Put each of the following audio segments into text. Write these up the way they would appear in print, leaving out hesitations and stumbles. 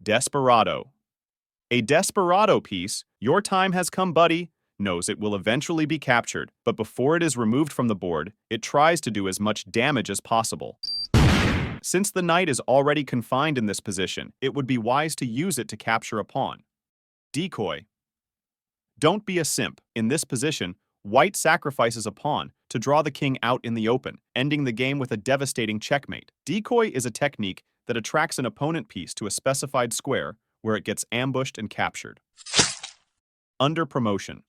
Desperado. A desperado piece, your time has come, buddy, knows it will eventually be captured, but before it is removed from the board, it tries to do as much damage as possible. Since the knight is already confined in this position, it would be wise to use it to capture a pawn. Decoy. Don't be a simp. In this position, white sacrifices a pawn to draw the king out in the open, ending the game with a devastating checkmate. Decoy is a technique that attracts an opponent piece to a specified square where it gets ambushed and captured. Under promotion.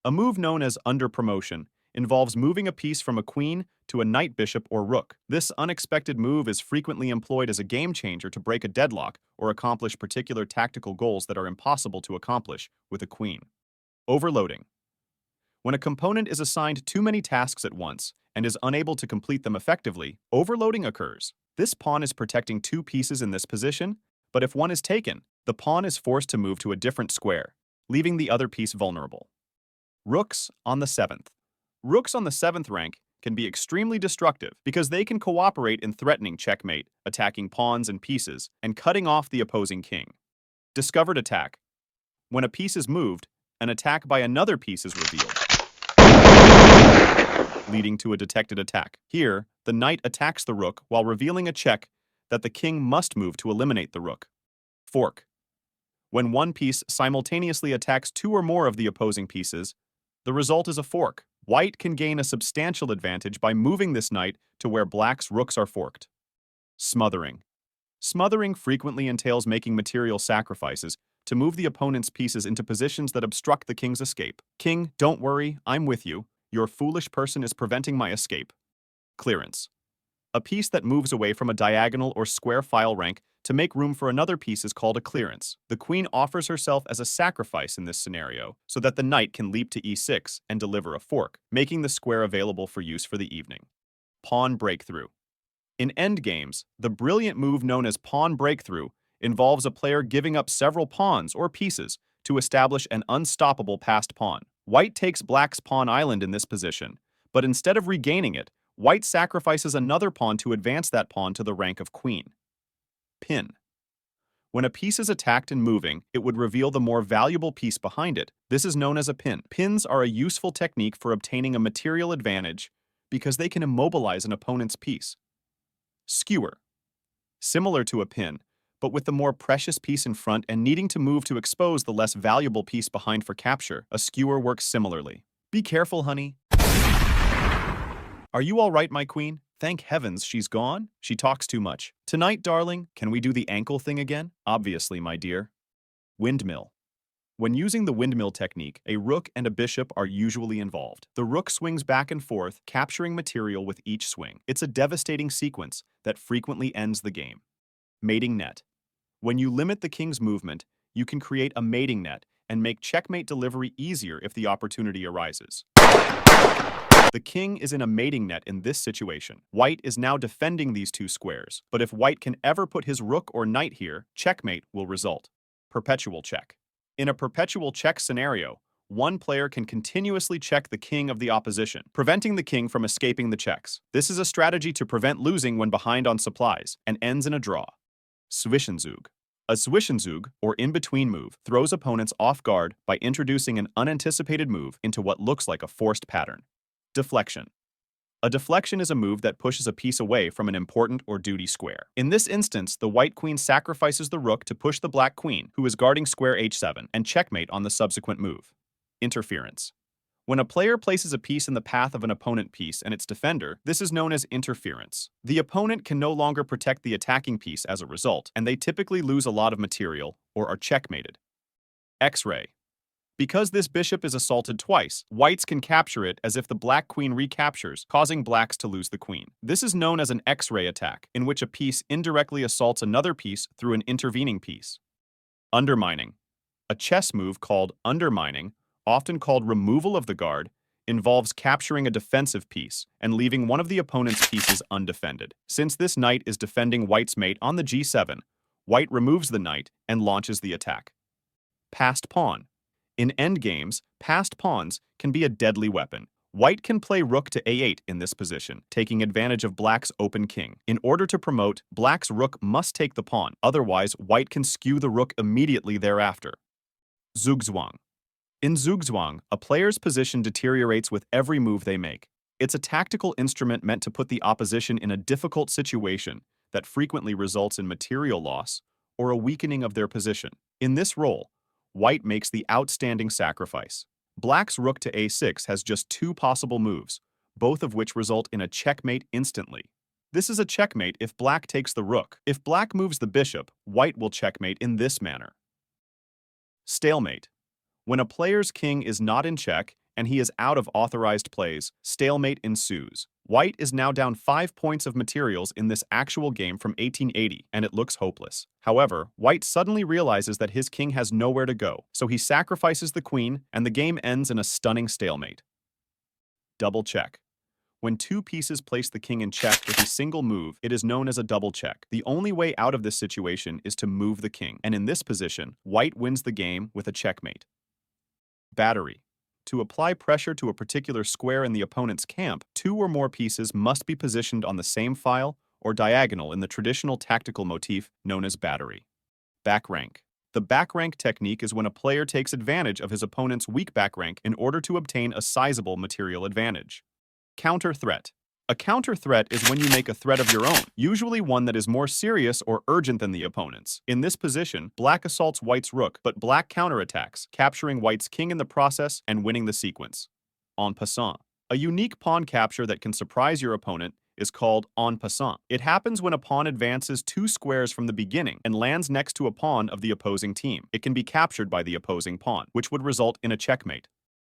A move known as under promotion involves moving a piece from a queen to a knight, bishop, or rook. This unexpected move is frequently employed as a game changer to break a deadlock or accomplish particular tactical goals that are impossible to accomplish with a queen. Overloading. When a component is assigned too many tasks at once and is unable to complete them effectively, overloading occurs. This pawn is protecting two pieces in this position, but if one is taken, the pawn is forced to move to a different square, leaving the other piece vulnerable. Rooks on the 7th. Rooks on the 7th rank can be extremely destructive because they can cooperate in threatening checkmate, attacking pawns and pieces, and cutting off the opposing king. Discovered attack. When a piece is moved, an attack by another piece is revealed, leading to a detected attack. Here, the knight attacks the rook while revealing a check that the king must move to eliminate the rook. Fork. When one piece simultaneously attacks two or more of the opposing pieces, the result is a fork. White can gain a substantial advantage by moving this knight to where black's rooks are forked. Smothering. Smothering frequently entails making material sacrifices to move the opponent's pieces into positions that obstruct the king's escape. King, don't worry, I'm with you. Your foolish person is preventing my escape. Clearance. A piece that moves away from a diagonal or square file rank to make room for another piece is called a clearance. The queen offers herself as a sacrifice in this scenario so that the knight can leap to e6 and deliver a fork, making the square available for use for the evening. Pawn breakthrough. In endgames, the brilliant move known as pawn breakthrough involves a player giving up several pawns or pieces to establish an unstoppable passed pawn. White takes black's pawn island in this position, but instead of regaining it, white sacrifices another pawn to advance that pawn to the rank of queen. Pin. When a piece is attacked and moving, it would reveal the more valuable piece behind it. This is known as a pin. Pins are a useful technique for obtaining a material advantage because they can immobilize an opponent's piece. Skewer. Similar to a pin, but with the more precious piece in front and needing to move to expose the less valuable piece behind for capture, a skewer works similarly. Be careful, honey. Are you all right, my queen? Thank heavens she's gone. She talks too much. Tonight, darling, can we do the ankle thing again? Obviously, my dear. Windmill. When using the windmill technique, a rook and a bishop are usually involved. The rook swings back and forth, capturing material with each swing. It's a devastating sequence that frequently ends the game. Mating net. When you limit the king's movement, you can create a mating net and make checkmate delivery easier if the opportunity arises. The king is in a mating net in this situation. White is now defending these two squares, but if white can ever put his rook or knight here, checkmate will result. Perpetual check. In a perpetual check scenario, one player can continuously check the king of the opposition, preventing the king from escaping the checks. This is a strategy to prevent losing when behind on supplies, and ends in a draw. Zwischenzug. A Zwischenzug, or in-between move, throws opponents off guard by introducing an unanticipated move into what looks like a forced pattern. Deflection. A deflection is a move that pushes a piece away from an important or duty square. In this instance, the white queen sacrifices the rook to push the black queen, who is guarding square h7, and checkmate on the subsequent move. Interference. When a player places a piece in the path of an opponent piece and its defender, this is known as interference. The opponent can no longer protect the attacking piece as a result, and they typically lose a lot of material or are checkmated. X-ray. Because this bishop is assaulted twice, whites can capture it as if the black queen recaptures, causing blacks to lose the queen. This is known as an X-ray attack, in which a piece indirectly assaults another piece through an intervening piece. Undermining. A chess move called undermining, often called removal of the guard, involves capturing a defensive piece and leaving one of the opponent's pieces undefended. Since this knight is defending white's mate on the g7, white removes the knight and launches the attack. Passed pawn. In endgames, passed pawns can be a deadly weapon. White can play rook to a8 in this position, taking advantage of black's open king. In order to promote, black's rook must take the pawn, otherwise white can skew the rook immediately thereafter. Zugzwang. In Zugzwang, a player's position deteriorates with every move they make. It's a tactical instrument meant to put the opposition in a difficult situation that frequently results in material loss or a weakening of their position. In this role, white makes the outstanding sacrifice. Black's rook to a6 has just two possible moves, both of which result in a checkmate instantly. This is a checkmate if black takes the rook. If black moves the bishop, white will checkmate in this manner. Stalemate. When a player's king is not in check and he is out of authorized plays, stalemate ensues. White is now down 5 points of materials in this actual game from 1880, and it looks hopeless. However, white suddenly realizes that his king has nowhere to go, so he sacrifices the queen, and the game ends in a stunning stalemate. Double check. When two pieces place the king in check with a single move, it is known as a double check. The only way out of this situation is to move the king, and in this position, white wins the game with a checkmate. Battery. To apply pressure to a particular square in the opponent's camp, two or more pieces must be positioned on the same file or diagonal in the traditional tactical motif known as battery. Back rank. The back rank technique is when a player takes advantage of his opponent's weak back rank in order to obtain a sizable material advantage. Counter threat. A counter threat is when you make a threat of your own, usually one that is more serious or urgent than the opponent's. In this position, black assaults white's rook, but black counterattacks, capturing white's king in the process and winning the sequence. En passant. A unique pawn capture that can surprise your opponent is called en passant. It happens when a pawn advances 2 squares from the beginning and lands next to a pawn of the opposing team. It can be captured by the opposing pawn, which would result in a checkmate.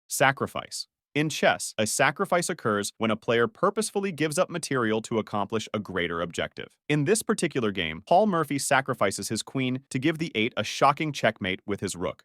Sacrifice. In chess, a sacrifice occurs when a player purposefully gives up material to accomplish a greater objective. In this particular game, Paul Murphy sacrifices his queen to give the 8 a shocking checkmate with his rook.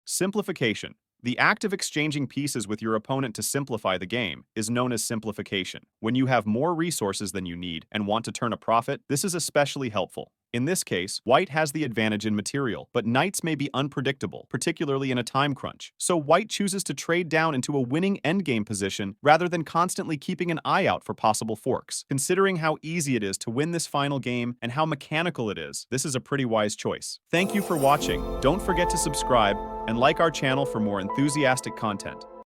Simplification. The act of exchanging pieces with your opponent to simplify the game is known as simplification. When you have more resources than you need and want to turn a profit, this is especially helpful. In this case, white has the advantage in material, but knights may be unpredictable, particularly in a time crunch. So white chooses to trade down into a winning endgame position rather than constantly keeping an eye out for possible forks. Considering how easy it is to win this final game and how mechanical it is, this is a pretty wise choice. Thank you for watching. Don't forget to subscribe and like our channel for more enthusiastic content.